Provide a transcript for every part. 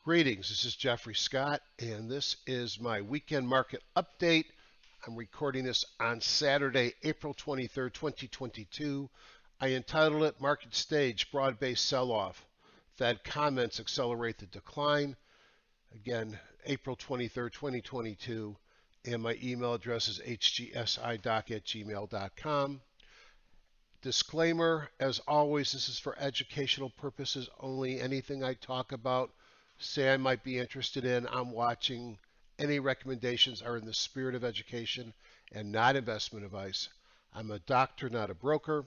Greetings, this is Jeffrey Scott, and this is my weekend market update. I'm recording this on Saturday, April 23rd, 2022. I entitled it Market Stage, Broad-Based Sell-Off. Fed Comments Accelerate the Decline. Again, April 23rd, 2022, and my email address is hgsidoc@gmail.com. Disclaimer, as always, this is for educational purposes only. Anything I talk about, say I might be interested in, I'm watching. Any recommendations are in the spirit of education and not investment advice. I'm a doctor, not a broker.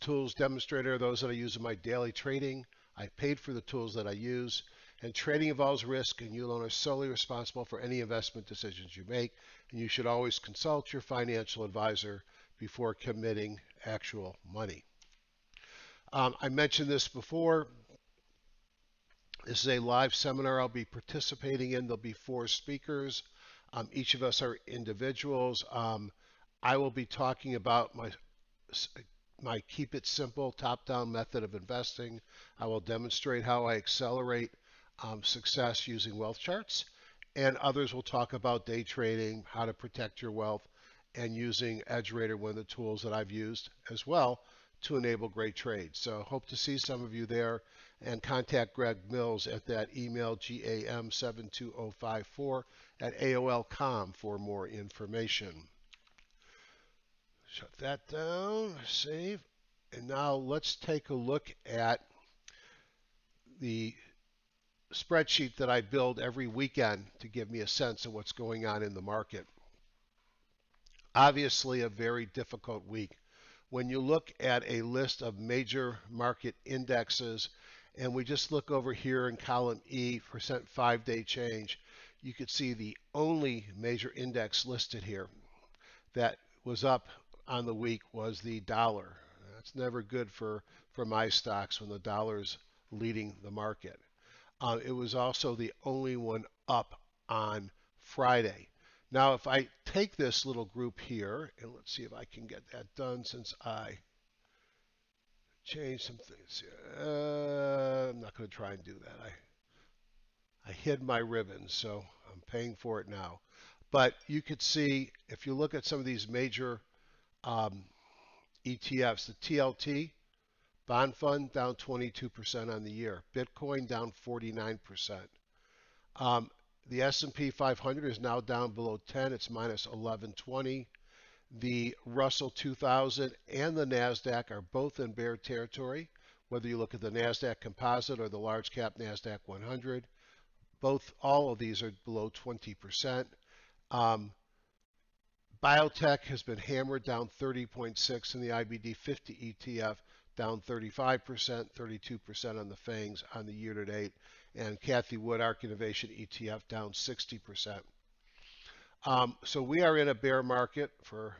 Tools demonstrator are those that I use in my daily trading. I paid for the tools that I use. And trading involves risk, and you alone are solely responsible for any investment decisions you make. And you should always consult your financial advisor before committing actual money. I mentioned this before. This is a live seminar I'll be participating in. There'll be 4 speakers. Each of us are individuals. I will be talking about my keep it simple top-down method of investing. I will demonstrate how I accelerate success using WealthCharts, and others will talk about day trading, how to protect your wealth, and using EdgeRater, one of the tools that I've used as well to enable great trades. So hope to see some of you there, and contact Greg Mills at that email gam72054@aol.com for more information. Shut that down, save, and now let's take a look at the spreadsheet that I build every weekend to give me a sense of what's going on in the market. Obviously a very difficult week. When you look at a list of major market indexes, and we just look over here in column E, percent 5-day change, you could see the only major index listed here that was up on the week was the dollar. That's never good for my stocks when the dollar's leading the market. It was also the only one up on Friday. Now, if I take this little group here, and let's see if I can get that done since I changed some things here. I'm not going to try and do that. I hid my ribbons, so I'm paying for it now. But you could see, if you look at some of these major ETFs, the TLT, bond fund down 22% on the year. Bitcoin down 49%. The S&P 500 is now down below 10. It's minus 1120. The Russell 2000 and the Nasdaq are both in bear territory. Whether you look at the Nasdaq Composite or the large cap Nasdaq 100, all of these are below 20%. Biotech has been hammered, down 30.6 in the IBD 50 ETF, down 35%, 32% on the FANGs on the year to date, and Cathie Wood ARK Innovation ETF down 60%. So we are in a bear market for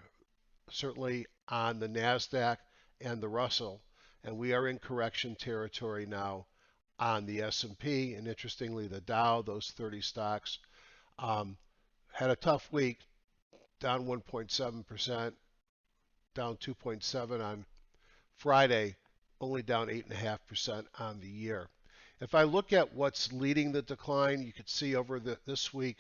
certainly on the NASDAQ and the Russell, and we are in correction territory now on the S&P, and interestingly the Dow, those 30 stocks, had a tough week, down 1.7%, down 2.7 on Friday, only down 8.5% on the year. If I look at what's leading the decline, you could see over this week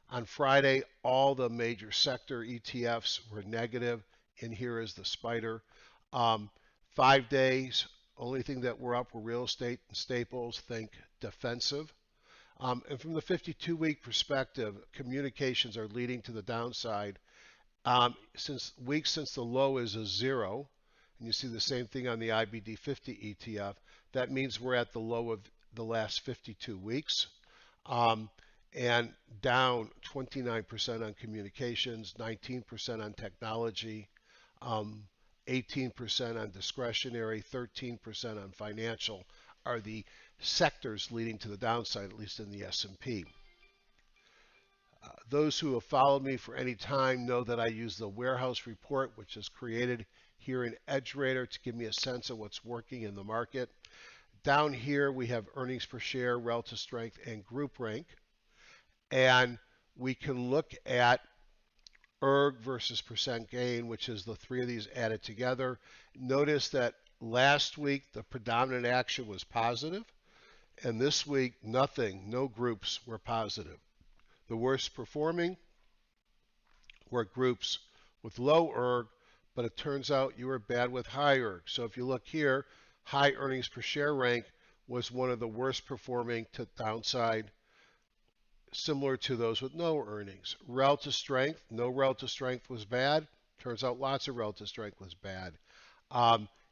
on Friday, all the major sector ETFs were negative. In here is the spider. 5 days, only thing that were up were real estate and staples, think defensive. And from the 52-week perspective, communications are leading to the downside. Since the low is a 0, and you see the same thing on the IBD 50 ETF, that means we're at the low of the last 52 weeks. And down 29% on communications, 19% on technology, 18% on discretionary, 13% on financial are the sectors leading to the downside, at least in the S&P. Those who have followed me for any time know that I use the warehouse report, which is created here in EdgeRater to give me a sense of what's working in the market. Down here we have earnings per share, relative strength, and group rank. And we can look at ERG versus percent gain, which is the 3 of these added together. Notice that last week the predominant action was positive, And this week, no groups were positive. The worst performing were groups with low ERG, but it turns out you were bad with high ERG. So if you look here, high earnings per share rank was one of the worst performing to downside, similar to those with no earnings. Relative strength, no relative strength was bad. Turns out lots of relative strength was bad.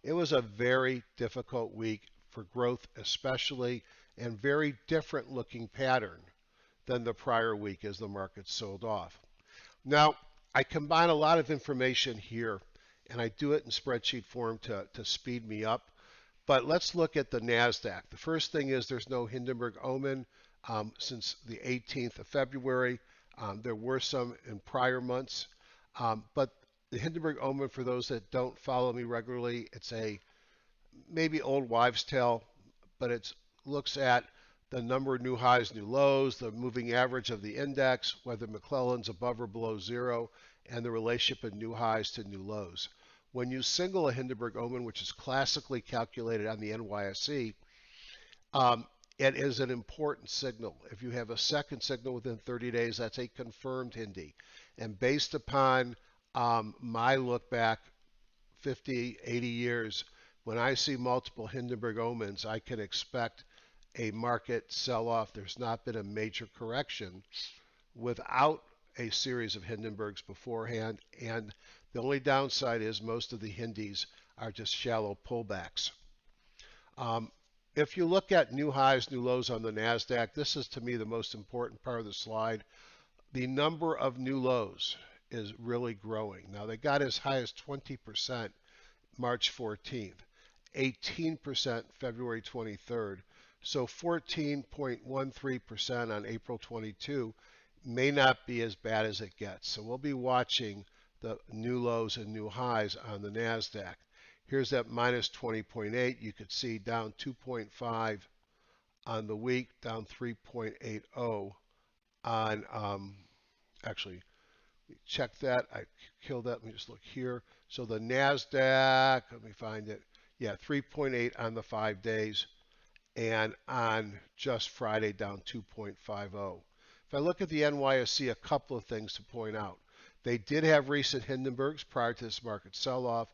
It was a very difficult week for growth especially, and very different looking pattern than the prior week as the market sold off. Now, I combine a lot of information here, and I do it in spreadsheet form to speed me up. But let's look at the NASDAQ. The first thing is there's no Hindenburg omen since the 18th of February. There were some in prior months. But the Hindenburg omen, for those that don't follow me regularly, it's a maybe old wives' tale, but it looks at the number of new highs, new lows, the moving average of the index, whether McClellan's above or below zero, and the relationship of new highs to new lows. When you single a Hindenburg omen, which is classically calculated on the NYSE, it is an important signal. If you have a second signal within 30 days, that's a confirmed Hindi. And based upon my look back 50, 80 years, when I see multiple Hindenburg omens, I can expect a market sell-off. There's not been a major correction without a series of Hindenburgs beforehand, and the only downside is most of the Hindis are just shallow pullbacks. If you look at new highs, new lows on the NASDAQ, this is to me the most important part of the slide. The number of new lows is really growing. Now they got as high as 20% March 14th, 18% February 23rd, so 14.13% on April 22 may not be as bad as it gets. So we'll be watching the new lows and new highs on the NASDAQ. Here's that minus 20.8. You could see down 2.5 on the week, down 3.80 on, actually, check that. I killed that. Let me just look here. So the NASDAQ, let me find it. Yeah, 3.8 on the 5 days. And on just Friday, down 2.50. If I look at the NYSE, a couple of things to point out. They did have recent Hindenburgs prior to this market sell-off.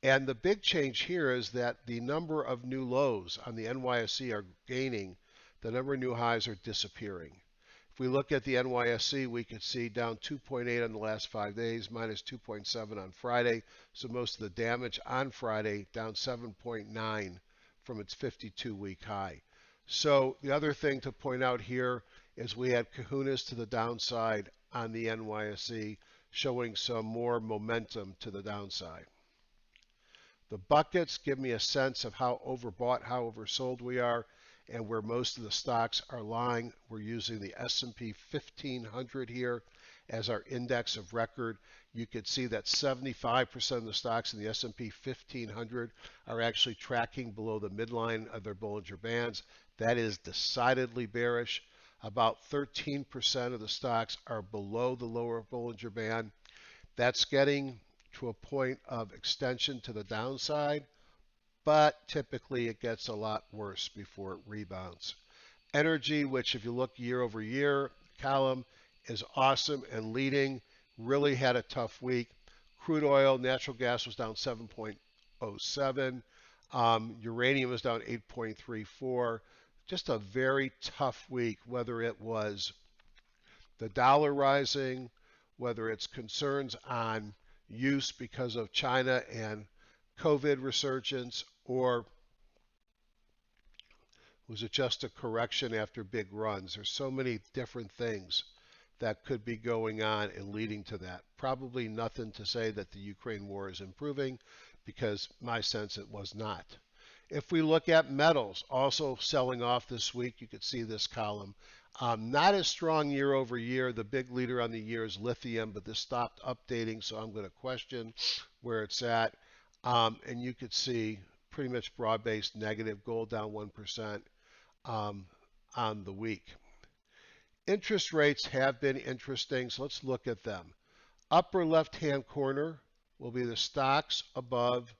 And the big change here is that the number of new lows on the NYSE are gaining. The number of new highs are disappearing. If we look at the NYSE, we could see down 2.8 on the last 5 days, minus 2.7 on Friday. So most of the damage on Friday, down 7.9 from its 52-week high. So the other thing to point out here is we had kahunas to the downside on the NYSE, showing some more momentum to the downside. The buckets give me a sense of how overbought, how oversold we are, and where most of the stocks are lying. We're using the S&P 1500 here as our index of record. You could see that 75% of the stocks in the S&P 1500 are actually tracking below the midline of their Bollinger Bands. That is decidedly bearish. About 13% of the stocks are below the lower Bollinger Band. That's getting to a point of extension to the downside, but typically it gets a lot worse before it rebounds. Energy, which if you look year over year, column is awesome and leading, really had a tough week. Crude oil, natural gas was down 7.07. Uranium was down 8.34. Just a very tough week, whether it was the dollar rising, whether it's concerns on use because of China and COVID resurgence, or was it just a correction after big runs? There's so many different things that could be going on and leading to that. Probably nothing to say that the Ukraine war is improving, because my sense it was not. If we look at metals, also selling off this week, you could see this column. Not as strong year over year. The big leader on the year is lithium, but this stopped updating, so I'm going to question where it's at. And you could see pretty much broad-based negative. Gold down 1% on the week. Interest rates have been interesting, so let's look at them. Upper left-hand corner will be the stocks above,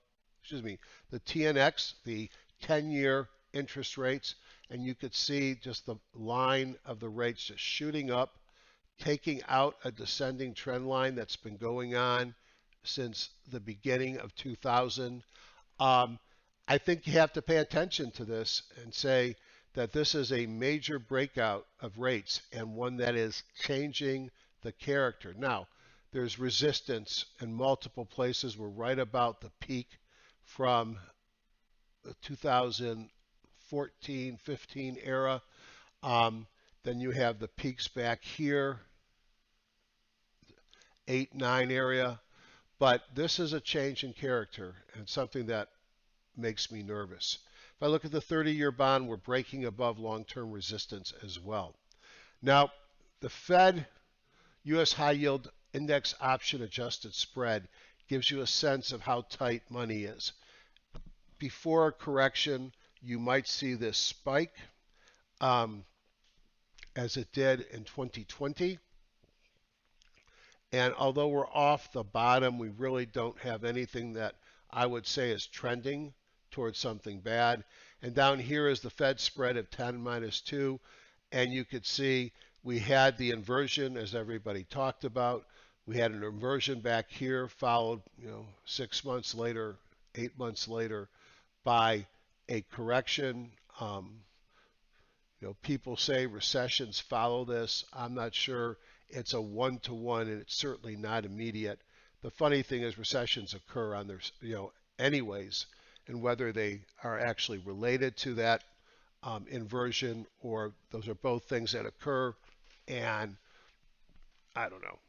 the TNX, the 10-year interest rates, and you could see just the line of the rates just shooting up, taking out a descending trend line that's been going on since the beginning of 2000. Um, I think you have to pay attention to this and say that this is a major breakout of rates and one that is changing the character. Now, there's resistance in multiple places. We're right about the peak from the 2014-15 era. Then you have the peaks back here, 8-9 area. But this is a change in character and something that makes me nervous. If I look at the 30-year bond, we're breaking above long-term resistance as well. Now, the Fed U.S. high yield index option adjusted spread gives you a sense of how tight money is. Before a correction, you might see this spike as it did in 2020. And although we're off the bottom, we really don't have anything that I would say is trending towards something bad. And down here is the Fed spread of 10 minus 2. And you could see we had the inversion, as everybody talked about. We had an inversion back here, followed 6 months later, 8 months later, by a correction. People say recessions follow this. I'm not sure it's a one-to-one, and it's certainly not immediate. The funny thing is recessions occur on their, anyways, and whether they are actually related to that inversion or those are both things that occur, and I don't know.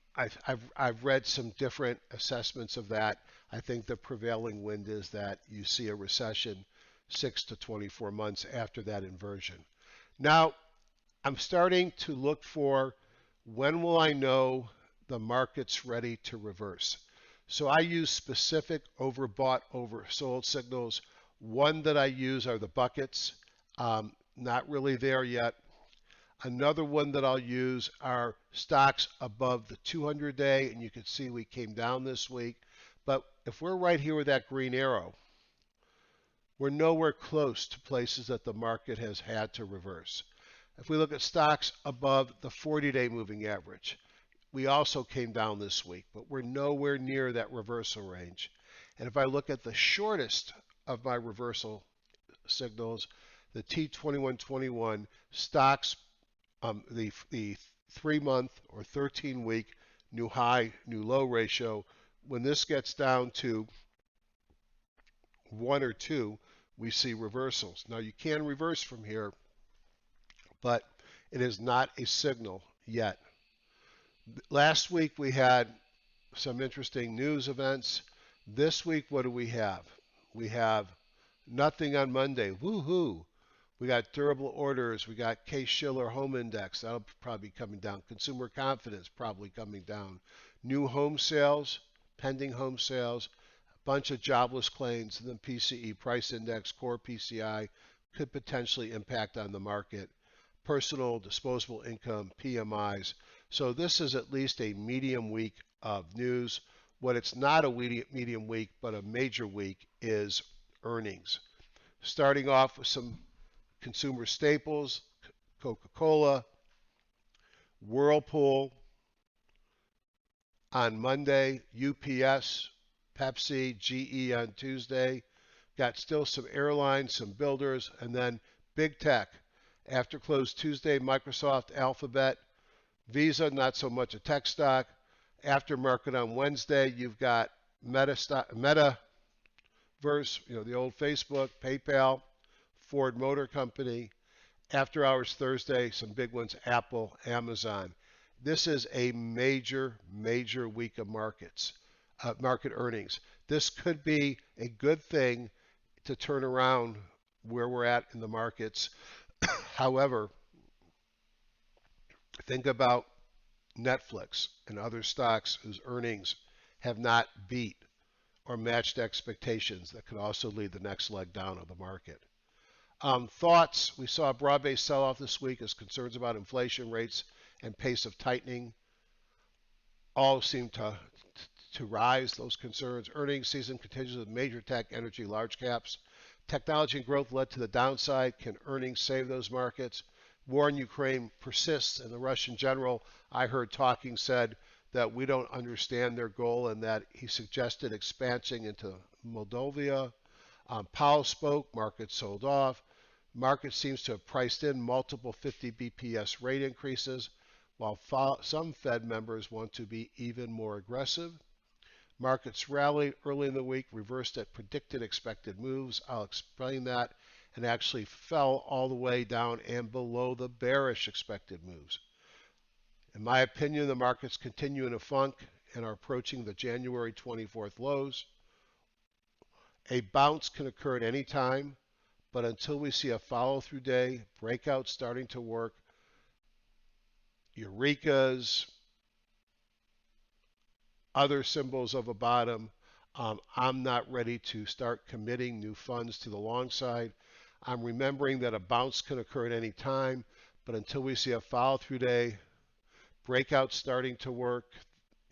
I've read some different assessments of that. I think the prevailing wind is that you see a recession 6 to 24 months after that inversion. Now, I'm starting to look for when will I know the market's ready to reverse. So I use specific overbought, oversold signals. One that I use are the buckets. Not really there yet. Another one that I'll use are stocks above the 200-day, and you can see we came down this week. But if we're right here with that green arrow, we're nowhere close to places that the market has had to reverse. If we look at stocks above the 40-day moving average, we also came down this week, but we're nowhere near that reversal range. And if I look at the shortest of my reversal signals, the T2121 stocks, the 3-month or 13-week new high, new low ratio, when this gets down to 1 or 2, we see reversals. Now you can reverse from here, but it is not a signal yet. Last week we had some interesting news events. This week, what do we have? We have nothing on Monday. Woohoo! We got durable orders. We got Case-Shiller Home Index. That'll probably be coming down. Consumer confidence probably coming down. New home sales, pending home sales, a bunch of jobless claims, and then PCE price index, core PCI could potentially impact on the market. Personal disposable income, PMIs. So this is at least a medium week of news. What it's not a medium week, but a major week is earnings. Starting off with some consumer staples, Coca-Cola, Whirlpool on Monday, UPS, Pepsi, GE on Tuesday. Got still some airlines, some builders, and then big tech. After close Tuesday, Microsoft, Alphabet, Visa, not so much a tech stock. After market on Wednesday, you've got Metaverse, the old Facebook, PayPal, Ford Motor Company. After hours Thursday, some big ones, Apple, Amazon. This is a major, major week of market earnings. This could be a good thing to turn around where we're at in the markets. However, think about Netflix and other stocks whose earnings have not beat or matched expectations that could also lead the next leg down of the market. Thoughts, we saw a broad-based sell-off this week as concerns about inflation rates and pace of tightening all seem to rise, those concerns. Earnings season continues with major tech, energy, large caps. Technology and growth led to the downside. Can earnings save those markets? War in Ukraine persists, and the Russian general I heard talking said that we don't understand their goal and that he suggested expansion into Moldova. Powell spoke, market sold off. Market seems to have priced in multiple 50 BPS rate increases, while some Fed members want to be even more aggressive. Markets rallied early in the week, reversed at predicted expected moves. I'll explain that, and actually fell all the way down and below the bearish expected moves. In my opinion, the markets continue in a funk and are approaching the January 24th lows. A bounce can occur at any time, but until we see a follow-through day, breakout starting to work, eurekas, other symbols of a bottom, I'm not ready to start committing new funds to the long side. I'm remembering that a bounce can occur at any time, but until we see a follow-through day, breakout starting to work,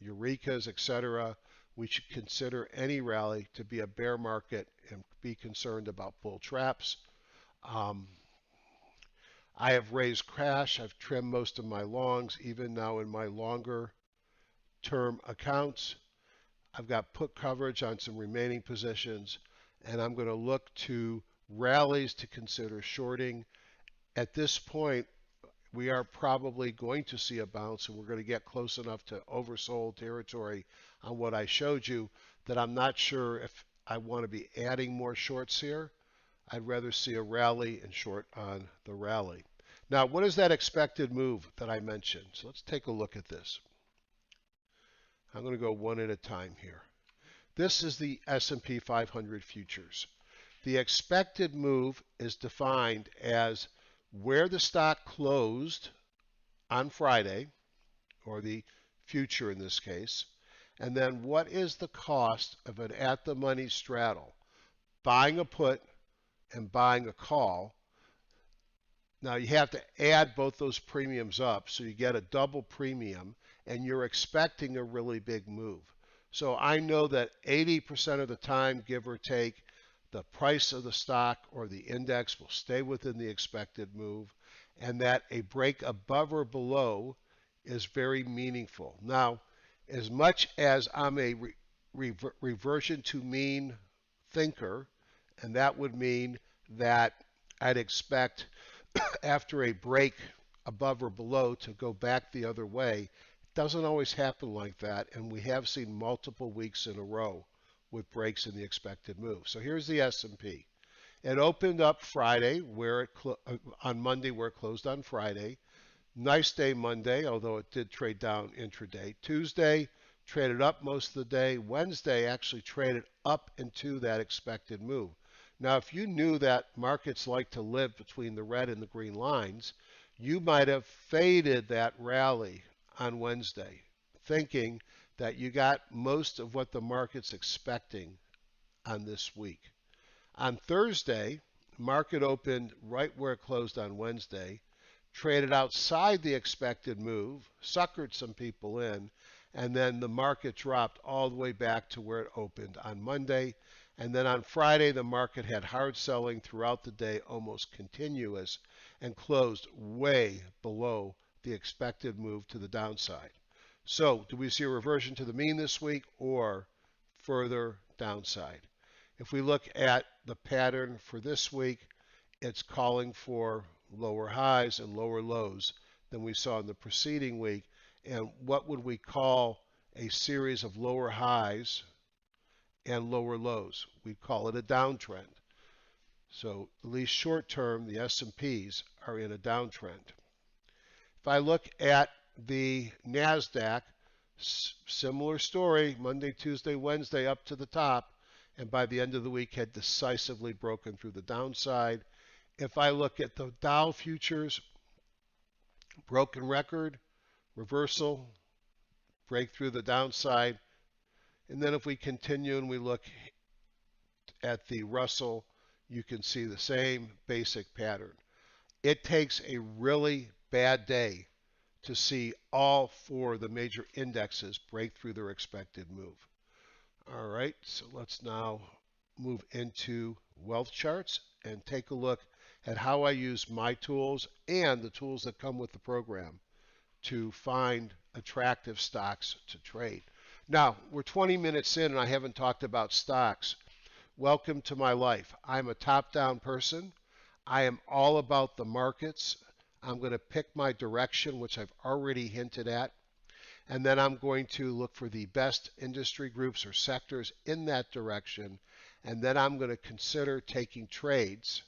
eurekas, etc., we should consider any rally to be a bear market and be concerned about bull traps. I have raised cash. I've trimmed most of my longs, even now in my longer term accounts. I've got put coverage on some remaining positions, and I'm going to look to rallies to consider shorting. At this point, we are probably going to see a bounce, and we're going to get close enough to oversold territory on what I showed you that I'm not sure if I want to be adding more shorts here. I'd rather see a rally and short on the rally. Now, what is that expected move that I mentioned? So let's take a look at this. I'm going to go one at a time here. This is the S&P 500 futures. The expected move is defined as where the stock closed on Friday, or the future in this case, and then what is the cost of an at-the-money straddle, buying a put and buying a call. Now you have to add both those premiums up, so you get a double premium, and you're expecting a really big move. So I know that 80% of the time, give or take, the price of the stock or the index will stay within the expected move, and that a break above or below is very meaningful. Now, as much as I'm a reversion to mean thinker, and that would mean that I'd expect after a break above or below to go back the other way. It doesn't always happen like that, and we have seen multiple weeks in a row with breaks in the expected move. So here's the S&P. It opened up Friday where it on Monday where it closed on Friday. Nice day Monday, although it did trade down intraday. Tuesday traded up most of the day. Wednesday actually traded up into that expected move. Now, if you knew that markets like to live between the red and the green lines, you might have faded that rally on Wednesday, thinking that you got most of what the market's expecting on this week. On Thursday, market opened right where it closed on Wednesday, traded outside the expected move, suckered some people in, and then the market dropped all the way back to where it opened on Monday. And then on Friday, the market had hard selling throughout the day, almost continuous, and closed way below the expected move to the downside. So, do we see a reversion to the mean this week or further downside? If we look at the pattern for this week, it's calling for lower highs and lower lows than we saw in the preceding week. And what would we call a series of lower highs and lower lows? We'd call it a downtrend. So at least short term, the S&Ps are in a downtrend. If I look at the Nasdaq, similar story, Monday, Tuesday, Wednesday up to the top, and by the end of the week had decisively broken through the downside. If I look at the Dow Futures, broken record, reversal, break through the downside. And then if we continue and we look at the Russell, you can see the same basic pattern. It takes a really bad day to see all four of the major indexes break through their expected move. All right, so let's now move into WealthCharts and take a look at how I use my tools and the tools that come with the program to find attractive stocks to trade. Now, we're 20 minutes in and I haven't talked about stocks. Welcome to my life. I'm a top-down person. I am all about the markets. I'm going to pick my direction, which I've already hinted at, and then I'm going to look for the best industry groups or sectors in that direction, and then I'm going to consider taking trades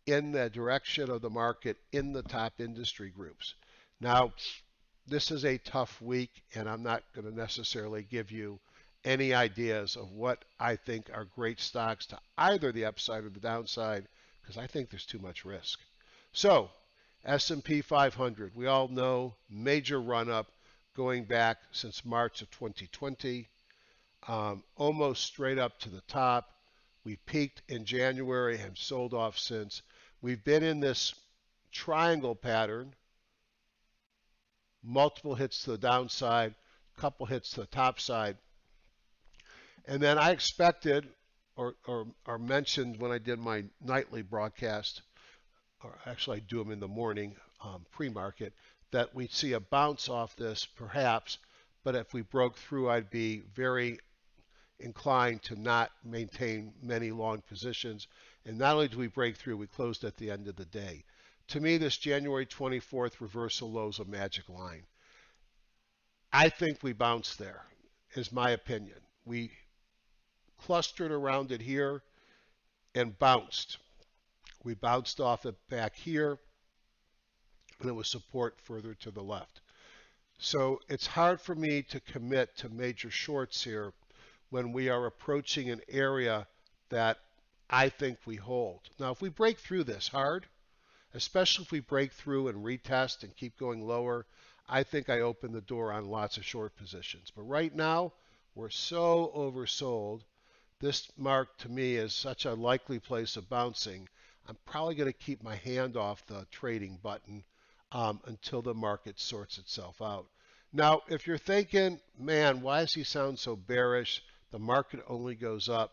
in the direction of the market in the top industry groups. Now, this is a tough week, and I'm not going to necessarily give you any ideas of what I think are great stocks to either the upside or the downside, because I think there's too much risk. So, S&P 500, we all know, major run-up going back since March of 2020, almost straight up to the top. We peaked in January and sold off since. We've been in this triangle pattern, multiple hits to the downside, couple hits to the top side. And then I expected or mentioned when I did my nightly broadcast, or actually I do them in the morning pre-market, that we'd see a bounce off this perhaps, but if we broke through, I'd be very inclined to not maintain many long positions. And not only do we break through, we closed at the end of the day. To me, this January 24th reversal low is a magic line. I think we bounced there, is my opinion. We clustered around it here and bounced. We bounced off it back here, and it was support further to the left. So it's hard for me to commit to major shorts here when we are approaching an area that I think we hold. Now, if we break through this hard, especially if we break through and retest and keep going lower, I think I open the door on lots of short positions. But right now, we're so oversold. This mark to me is such a likely place of bouncing. I'm probably going to keep my hand off the trading button until the market sorts itself out. Now, if you're thinking, man, why does he sound so bearish? The market only goes up.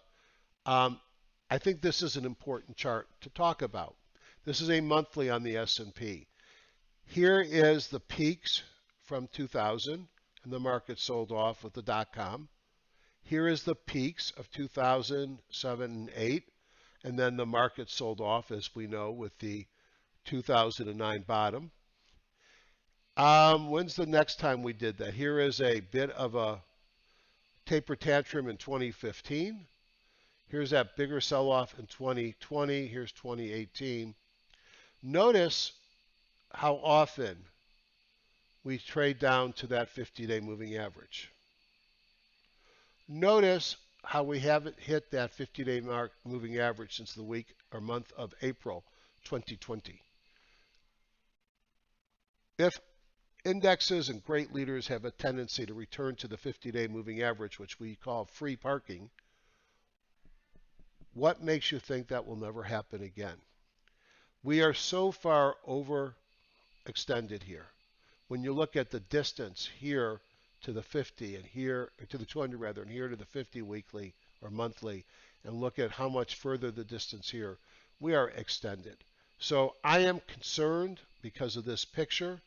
I think this is an important chart to talk about. This is a monthly on the S&P. Here is the peaks from 2000, and the market sold off with the dot-com. Here is the peaks of 2007 and 8, and then the market sold off, as we know, with the 2009 bottom. When's the next time we did that? Here is a bit of a taper tantrum in 2015. Here's that bigger sell-off in 2020. Here's 2018. Notice how often we trade down to that 50-day moving average. Notice how we haven't hit that 50-day mark moving average since the week or month of April 2020. If indexes and great leaders have a tendency to return to the 50-day moving average, which we call free parking, what makes you think that will never happen again? We are so far overextended here. When you look at the distance here to the 50 and here to the 200 rather, and here to the 50 weekly or monthly, and look at how much further the distance here, we are extended. So I am concerned because of this picture.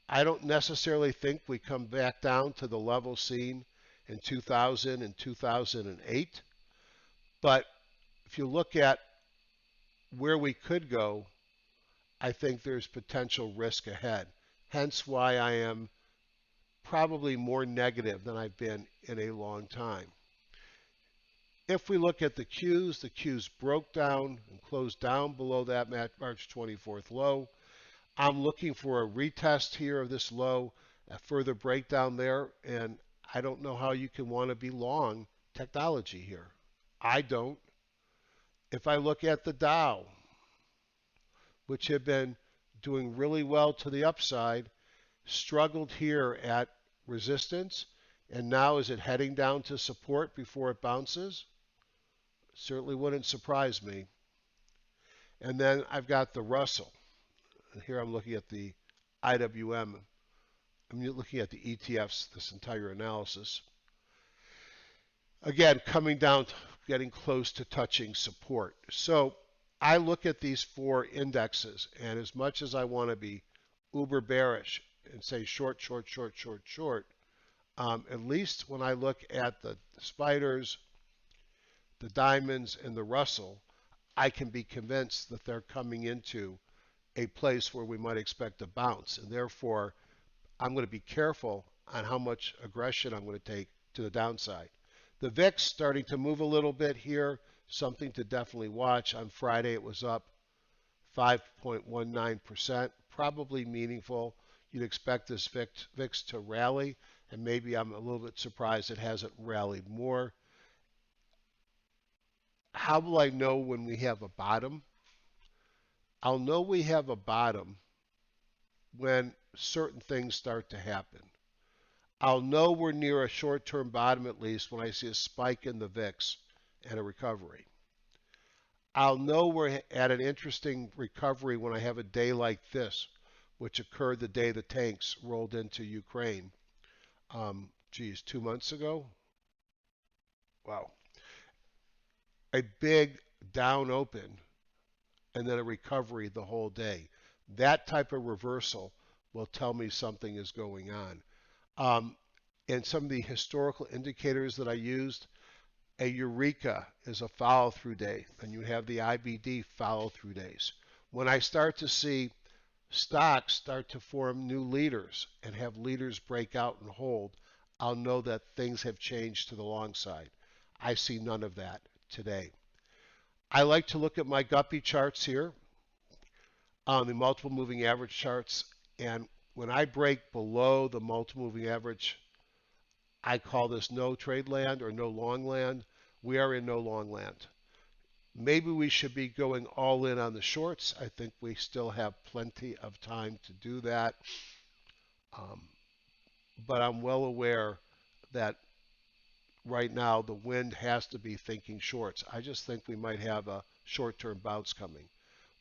I don't necessarily think we come back down to the level seen in 2000 and 2008. But if you look at where we could go, I think there's potential risk ahead. Hence why I am probably more negative than I've been in a long time. If we look at the Qs broke down and closed down below that March 24th low. I'm looking for a retest here of this low, a further breakdown there, and I don't know how you can want to be long technology here. I don't. If I look at the Dow, which had been doing really well to the upside, struggled here at resistance, and now is it heading down to support before it bounces? Certainly wouldn't surprise me. And then I've got the Russell. Here I'm looking at the IWM. I'm looking at the ETFs, this entire analysis. Again, coming down getting close to touching support. So I look at these four indexes, and as much as I want to be uber bearish and say short, short, short, short, short, at least when I look at the spiders, the diamonds, and the Russell, I can be convinced that they're coming into a place where we might expect a bounce. And therefore, I'm going to be careful on how much aggression I'm going to take to the downside. The VIX starting to move a little bit here, something to definitely watch. On Friday, it was up 5.19%, probably meaningful. You'd expect this VIX to rally, and maybe I'm a little bit surprised it hasn't rallied more. How will I know when we have a bottom? I'll know we have a bottom when certain things start to happen. I'll know we're near a short-term bottom at least when I see a spike in the VIX and a recovery. I'll know we're at an interesting recovery when I have a day like this, which occurred the day the tanks rolled into Ukraine. 2 months ago? Wow. A big down open and then a recovery the whole day. That type of reversal will tell me something is going on. And some of the historical indicators that I used, a Eureka is a follow-through day, and you have the IBD follow-through days. When I start to see stocks start to form new leaders and have leaders break out and hold, I'll know that things have changed to the long side. I see none of that today. I like to look at my guppy charts here on the multiple moving average charts, and when I break below the multiple moving average, I call this no trade land or no long land. We are in no long land. Maybe we should be going all in on the shorts. I think we still have plenty of time to do that. But I'm well aware that right now the wind has to be thinking shorts. I just think we might have a short-term bounce coming.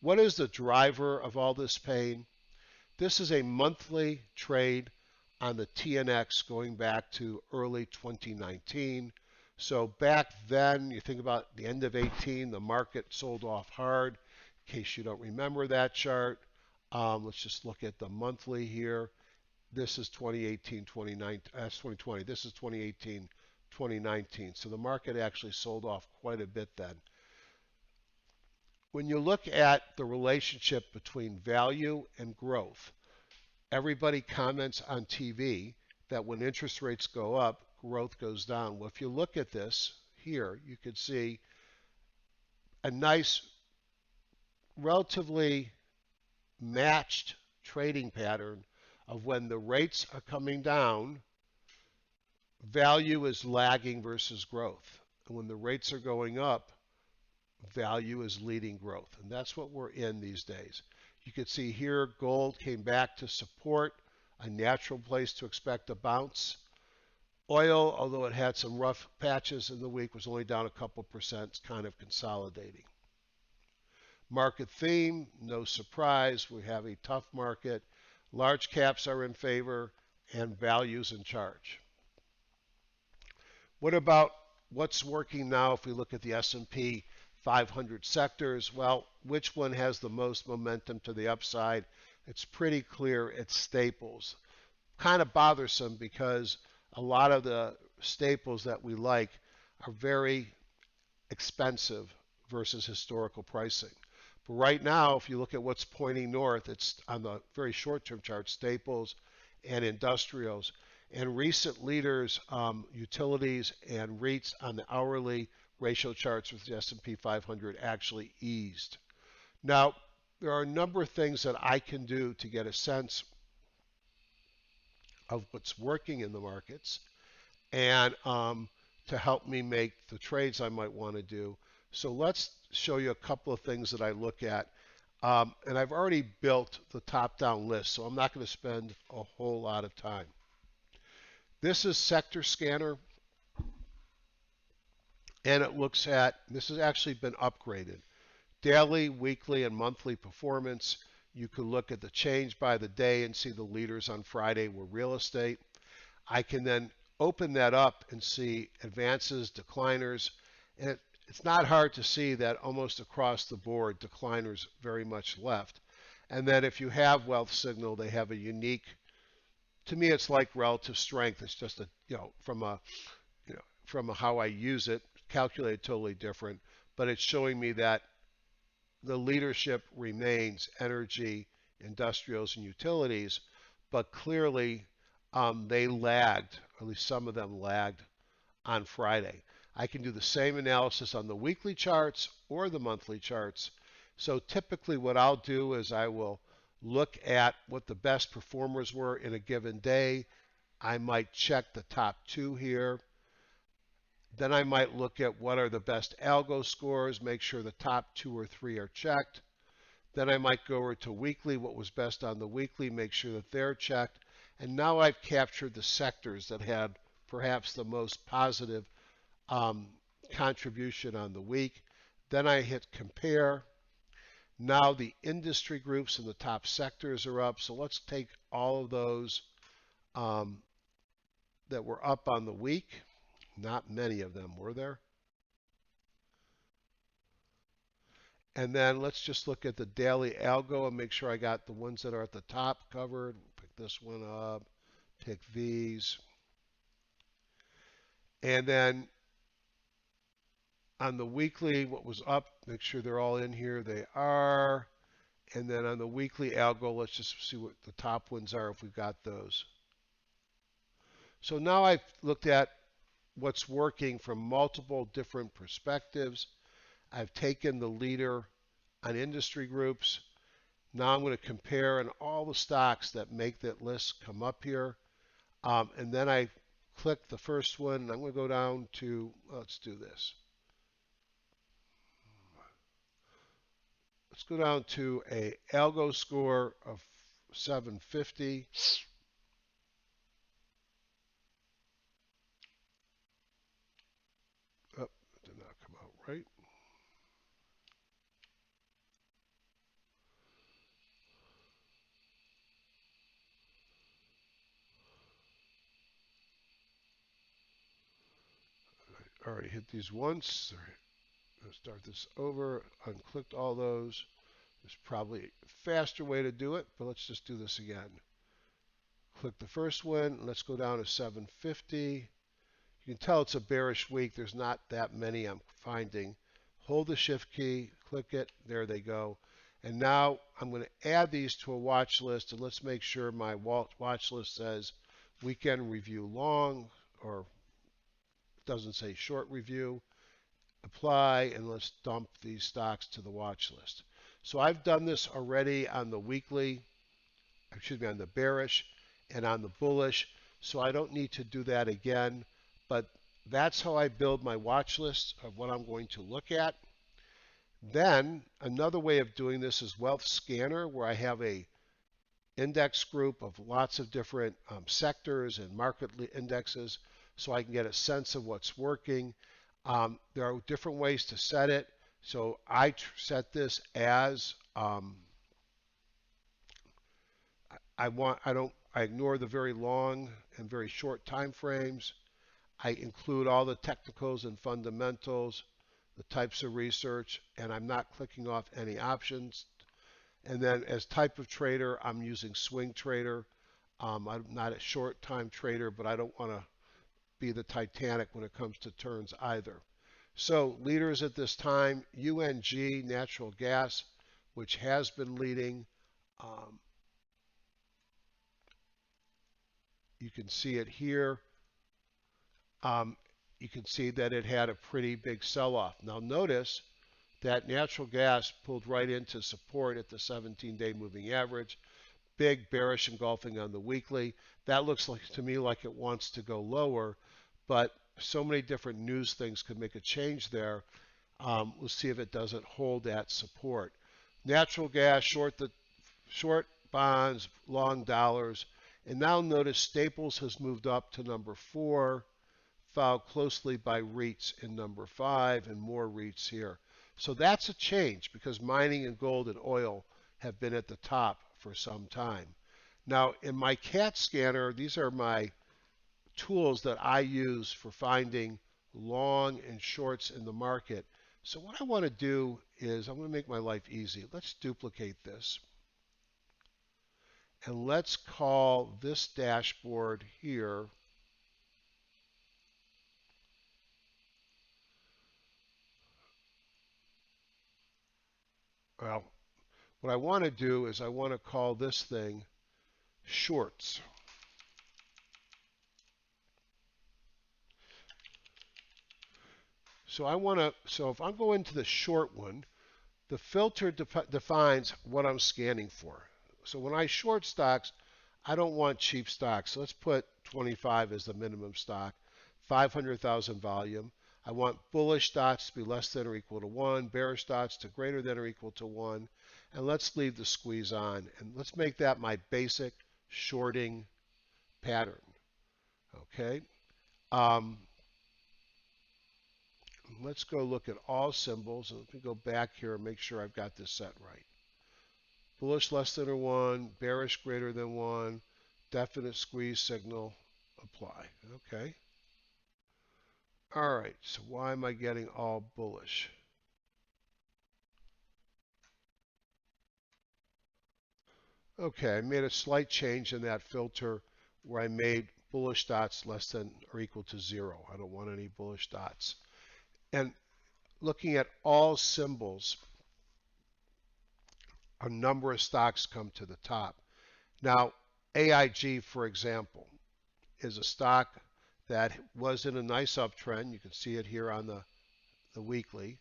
What is the driver of all this pain? This is a monthly trade on the TNX going back to early 2019. So back then, you think about the end of 18, the market sold off hard. In case you don't remember that chart, let's just look at the monthly here. This is 2018, 2019, that's 2020. This is 2018, 2019. So the market actually sold off quite a bit then. When you look at the relationship between value and growth, everybody comments on TV that when interest rates go up, growth goes down. Well, if you look at this here, you could see a nice, relatively matched trading pattern of when the rates are coming down, value is lagging versus growth. And when the rates are going up, value is leading growth. And that's what we're in these days. You can see here gold came back to support, a natural place to expect a bounce. Oil, although it had some rough patches in the week, was only down a couple percent, kind of consolidating. Market theme, no surprise, we have a tough market. Large caps are in favor and values in charge. What about what's working now if we look at the S&P 500 sectors? Well, which one has the most momentum to the upside? It's pretty clear it's staples. Kind of bothersome because a lot of the staples that we like are very expensive versus historical pricing. But right now, if you look at what's pointing north, it's on the very short-term chart, staples and industrials. And recent leaders, utilities and REITs on the hourly ratio charts with the S&P 500 actually eased. Now, there are a number of things that I can do to get a sense of what's working in the markets and to help me make the trades I might want to do. So let's show you a couple of things that I look at. And I've already built the top-down list, so I'm not going to spend a whole lot of time. This is Sector Scanner, and it looks at, this has actually been upgraded, daily, weekly, and monthly performance. You can look at the change by the day and see the leaders on Friday were real estate. I can then open that up and see advances, decliners, and it's not hard to see that almost across the board, decliners very much left. And then if you have wealth signal, they have a unique, to me, it's like relative strength. It's just a, from how I use it, calculated totally different, but it's showing me that the leadership remains energy, industrials, and utilities, but clearly they lagged, or at least some of them lagged on Friday. I can do the same analysis on the weekly charts or the monthly charts. So typically what I'll do is I will look at what the best performers were in a given day. I might check the top two here. Then I might look at what are the best algo scores, make sure the top two or three are checked. Then I might go over to weekly, what was best on the weekly, make sure that they're checked. And now I've captured the sectors that had perhaps the most positive contribution on the week. Then I hit compare. Now the industry groups and the top sectors are up. So let's take all of those that were up on the week. Not many of them, were there? And then let's just look at the daily algo and make sure I got the ones that are at the top covered. Pick this one up, pick these. And then on the weekly, what was up, make sure they're all in here. They are. And then on the weekly algo, let's just see what the top ones are if we've got those. So now I've looked at what's working from multiple different perspectives. I've taken the leader on industry groups. Now I'm going to compare and all the stocks that make that list come up here. And then I click the first one. And I'm going to go down to, let's do this. Let's go down to a algo score of 750. Oh, it did not come out right. I already hit these once. Let's start this over. Unclicked all those. There's probably a faster way to do it, but let's just do this again. Click the first one. Let's go down to 750. You can tell it's a bearish week. There's not that many I'm finding. Hold the shift key, click it, there they go. And now I'm going to add these to a watch list, and let's make sure my watch list says weekend review long, or doesn't say short review. Apply, and let's dump these stocks to the watch list. So I've done this already on the weekly, excuse me, on the bearish and on the bullish, so I don't need to do that again. But that's how I build my watch list of what I'm going to look at. Then another way of doing this is Wealth Scanner, where I have a index group of lots of different sectors and market indexes, so I can get a sense of what's working. There are different ways to set it. So I set this as I ignore the very long and very short time frames. I include all the technicals and fundamentals, the types of research, and I'm not clicking off any options. And then as type of trader, I'm using swing trader. I'm not a short time trader, but I don't want to be the Titanic when it comes to turns either. So leaders at this time, UNG, natural gas, which has been leading. You can see it here. You can see that it had a pretty big sell-off. Now notice that natural gas pulled right into support at the 17-day moving average. Big bearish engulfing on the weekly. That looks like to me like it wants to go lower, but so many different news things could make a change there. We'll see if it doesn't hold that support. Natural gas, short bonds, long dollars. And now notice Staples has moved up to number 4, followed closely by REITs in number 5, and more REITs here. So that's a change because mining and gold and oil have been at the top for some time. Now in my CAT scanner, these are my tools that I use for finding long and shorts in the market. So what I want to do is I'm going to make my life easy. Let's duplicate this. And let's call this dashboard here, well, what I want to do is I want to call this thing shorts. So if I'm going to the short one, the filter defines what I'm scanning for. So when I short stocks, I don't want cheap stocks. So let's put 25 as the minimum stock, 500,000 volume. I want bullish stocks to be less than or equal to 1, bearish stocks to greater than or equal to 1. And let's leave the squeeze on. And let's make that my basic shorting pattern. Okay. Um, let's go look at all symbols. And let me go back here and make sure I've got this set right. Bullish less than or 1, bearish greater than 1, definite squeeze signal, apply. Okay. All right, so why am I getting all bullish? Okay, I made a slight change in that filter where I made bullish dots less than or equal to 0. I don't want any bullish dots. And looking at all symbols, a number of stocks come to the top. Now, AIG, for example, is a stock that was in a nice uptrend. You can see it here on the weekly.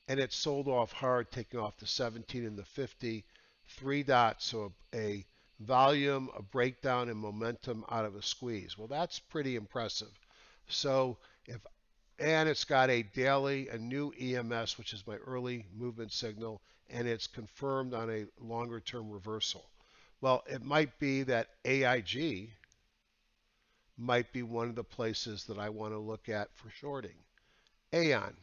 And it sold off hard, taking off the 17 and the 50, 3 dots, so a volume, a breakdown, and momentum out of a squeeze. Well, that's pretty impressive. So and it's got a daily, a new EMS, which is my early movement signal, and it's confirmed on a longer term reversal. Well, it might be that AIG might be one of the places that I want to look at for shorting. Aon,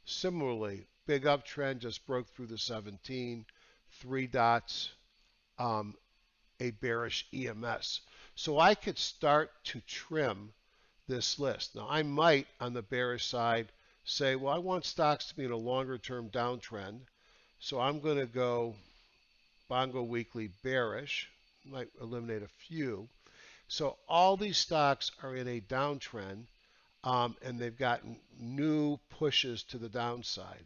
similarly, big uptrend, just broke through the 17, 3 dots, um, a bearish EMS. So I could start to trim this list. Now I might, on the bearish side, say, well, I want stocks to be in a longer term downtrend. So I'm going to go Bongo Weekly bearish, might eliminate a few. So all these stocks are in a downtrend, and they've gotten new pushes to the downside.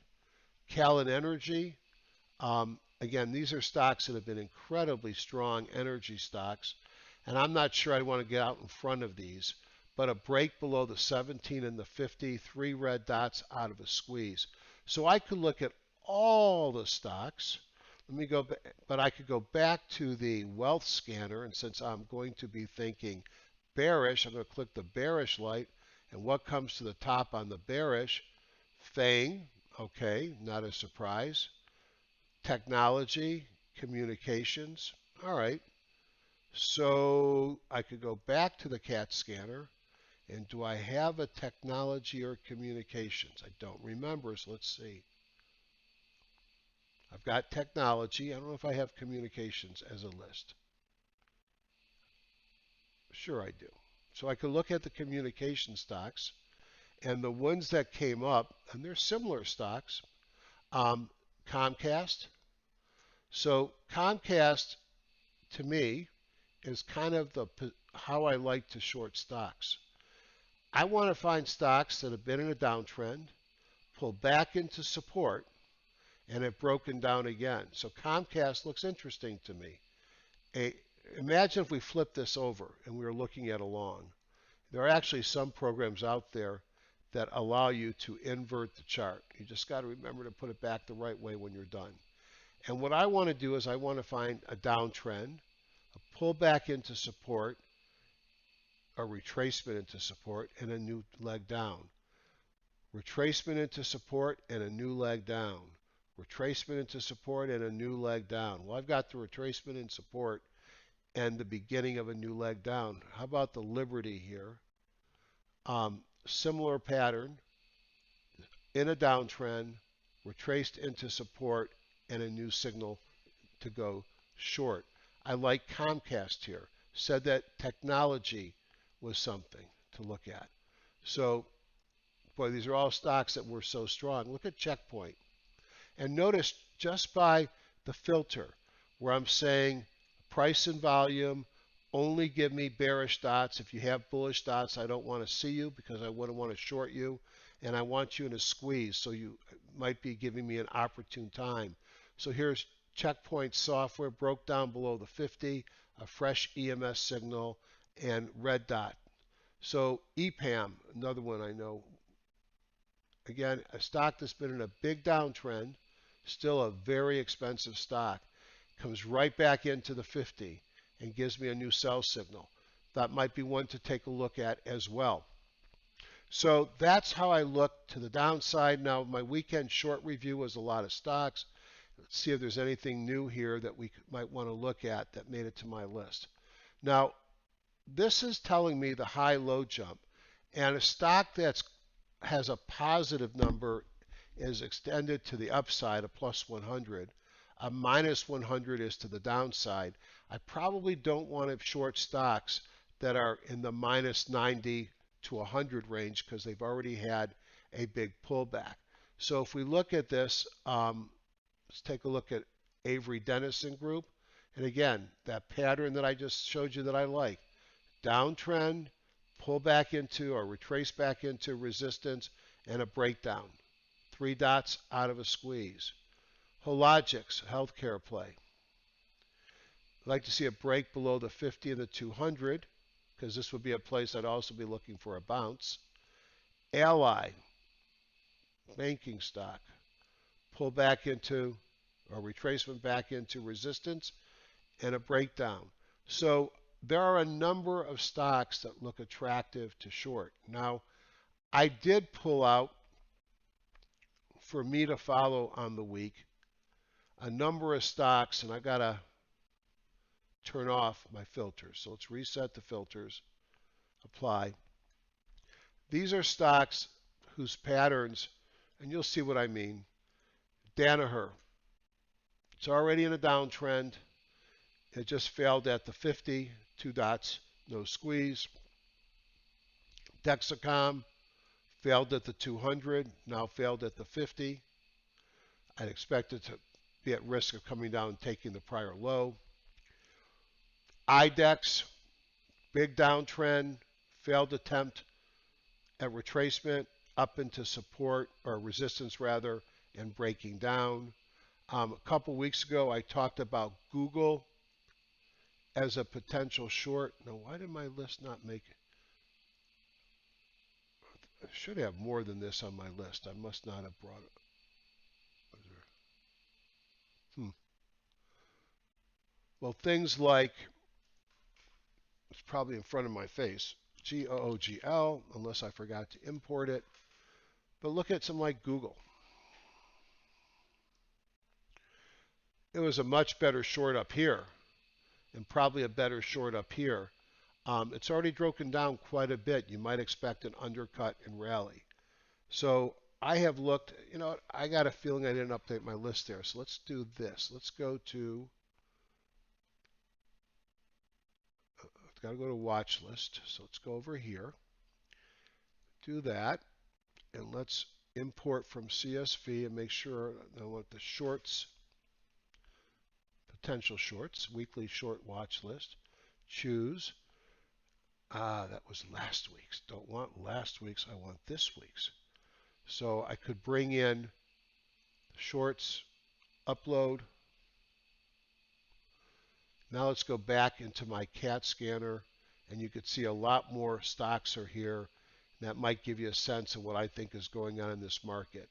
Kallen Energy, again, these are stocks that have been incredibly strong energy stocks, and I'm not sure I want to get out in front of these, but a break below the 17 and the 50, 3 red dots out of a squeeze. So I could look at all the stocks. Let me go back, but I could go back to the wealth scanner, and since I'm going to be thinking bearish, I'm going to click the bearish light, and what comes to the top on the bearish? FANG, okay, not a surprise. Technology, communications, all right. So I could go back to the CAT scanner, and do I have a technology or communications? I don't remember, so let's see. I've got technology. I don't know if I have communications as a list. Sure I do. So I could look at the communication stocks, and the ones that came up, and they're similar stocks, um, Comcast. So Comcast, to me, is kind of how I like to short stocks. I want to find stocks that have been in a downtrend, pull back into support, and have broken down again. So Comcast looks interesting to me. A, imagine if we flip this over and we were looking at a long. There are actually some programs out there that allow you to invert the chart. You just got to remember to put it back the right way when you're done. And what I want to do is I want to find a downtrend, a pull back into support, a retracement into support, and a new leg down. Retracement into support and a new leg down. Retracement into support and a new leg down. Well, I've got the retracement in support and the beginning of a new leg down. How about the Liberty here? Similar pattern in a downtrend, retraced into support, and a new signal to go short. I like Comcast here. Said that technology was something to look at. So boy, these are all stocks that were so strong. Look at Checkpoint. And notice just by the filter where I'm saying price and volume, only give me bearish dots. If you have bullish dots, I don't want to see you because I wouldn't want to short you. And I want you in a squeeze, so you might be giving me an opportune time. So here's Checkpoint software broke down below the 50, a fresh EMS signal, and red dot. So EPAM, another one I know. Again, a stock that's been in a big downtrend, still a very expensive stock, comes right back into the 50 and gives me a new sell signal. That might be one to take a look at as well. So that's how I look to the downside. Now, my weekend short review was a lot of stocks. Let's see if there's anything new here that we might want to look at that made it to my list. Now, this is telling me the high-low jump. And a stock that has a positive number is extended to the upside, a plus 100. A minus 100 is to the downside. I probably don't want to short stocks that are in the minus 90 to 100 range because they've already had a big pullback. So if we look at this, let's take a look at Avery Dennison Group. And again, that pattern that I just showed you that I like. Downtrend, pull back into or retrace back into resistance, and a breakdown. 3 dots out of a squeeze. Hologics, healthcare play. I'd like to see a break below the 50 and the 200 because this would be a place I'd also be looking for a bounce. Ally, banking stock, pull back into or retracement back into resistance and a breakdown. So there are a number of stocks that look attractive to short. Now, I did pull out for me to follow on the week a number of stocks, and I got to turn off my filters. So let's reset the filters, apply. These are stocks whose patterns, and you'll see what I mean. Danaher, it's already in a downtrend. It just failed at the 50, 2 dots, no squeeze. Dexicom failed at the 200, now failed at the 50. I'd expect it to be at risk of coming down and taking the prior low. IDEX, big downtrend, failed attempt at retracement up into support or resistance rather, and breaking down. A couple weeks ago, I talked about Google as a potential short. Now, why did my list not make it? I should have more than this on my list. I must not have brought it. Well, things like, it's probably in front of my face, GOOGL, unless I forgot to import it. But look at something like Google. It was a much better short up here, and probably a better short up here. It's already broken down quite a bit. You might expect an undercut and rally. So I have looked, I got a feeling I didn't update my list there. So let's do this. Let's go to, I've got to go to watch list. So let's go over here, do that, and let's import from CSV and make sure I want the shorts, potential shorts, weekly short watch list. Choose. That was last week's. Don't want last week's, I want this week's. So I could bring in shorts, upload. Now let's go back into my CAT scanner, and you could see a lot more stocks are here. That might give you a sense of what I think is going on in this market.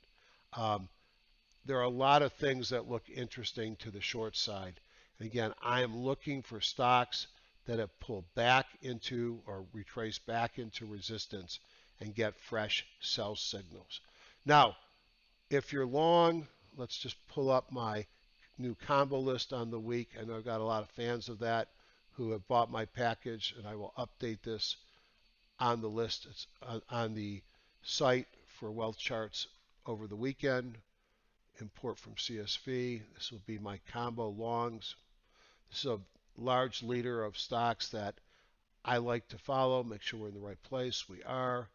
There are a lot of things that look interesting to the short side. And again, I am looking for stocks that have pulled back into or retraced back into resistance and get fresh sell signals. Now, if you're long, let's just pull up my new combo list on the week. I know I've got a lot of fans of that who have bought my package, and I will update this on the list. It's on the site for WealthCharts over the weekend. Import from CSV. This will be my combo longs. This is a large leader of stocks that I like to follow. Make sure we're in the right place. We are.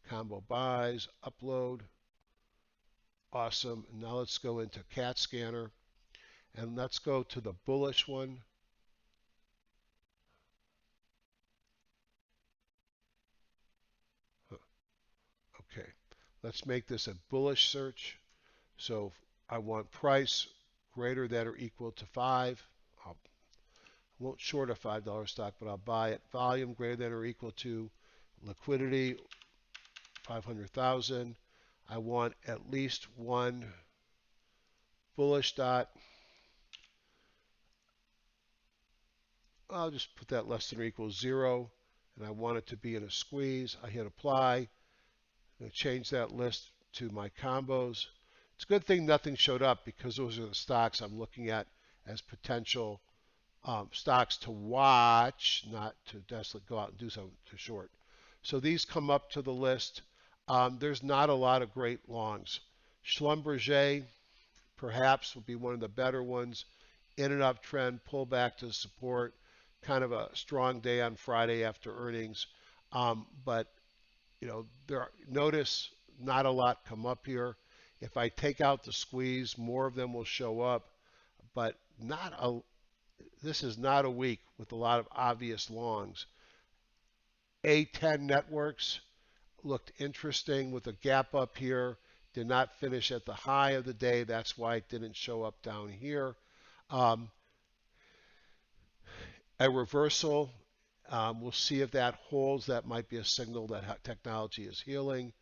combo buys, upload. Awesome. Now let's go into CAT scanner and let's go to the bullish one. Okay, let's make this a bullish search. So I want price greater than or equal to 5. I won't short a $5 stock, but I'll buy it. Volume greater than or equal to liquidity, 500,000. I want at least one bullish dot. I'll just put that less than or equals 0, and I want it to be in a squeeze. I hit apply. I'm going to change that list to my combos. It's a good thing nothing showed up because those are the stocks I'm looking at as potential stocks to watch, not to desperately go out and do something to short. So these come up to the list. There's not a lot of great longs. Schlumberger perhaps will be one of the better ones. In and uptrend, pull back to support. Kind of a strong day on Friday after earnings. But notice not a lot come up here. If I take out the squeeze, more of them will show up. But this is not a week with a lot of obvious longs. A10 networks looked interesting with a gap up here. Did not finish at the high of the day. That's why it didn't show up down here. A reversal, we'll see if that holds. That might be a signal that technology is healing.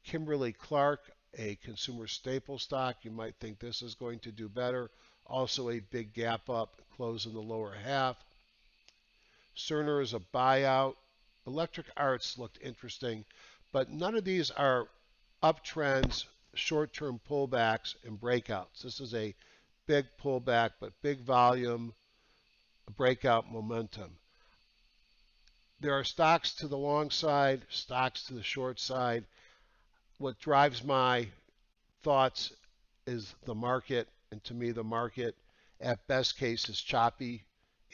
Kimberly-Clark, a consumer staple stock. You might think this is going to do better. Also a big gap up, close in the lower half. Cerner is a buyout. Electric Arts looked interesting, but none of these are uptrends, short-term pullbacks, and breakouts. This is a big pullback, but big volume, breakout momentum. There are stocks to the long side, stocks to the short side. What drives my thoughts is the market, and to me the market at best case is choppy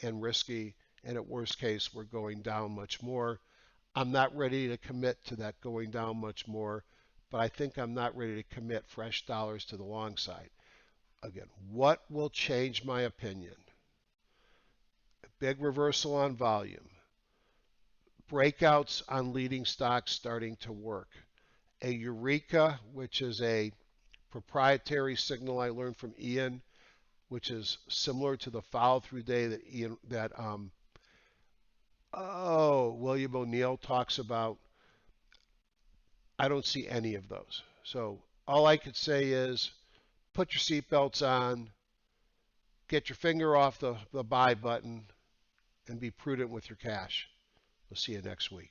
and risky, and at worst case we're going down much more. I'm not ready to commit to that going down much more, but I think I'm not ready to commit fresh dollars to the long side. Again, what will change my opinion? A big reversal on volume, breakouts on leading stocks starting to work, a eureka, which is a proprietary signal I learned from Ian, which is similar to the follow-through day that William O'Neill talks about. I don't see any of those. So all I could say is put your seatbelts on, get your finger off the buy button, and be prudent with your cash. We'll see you next week.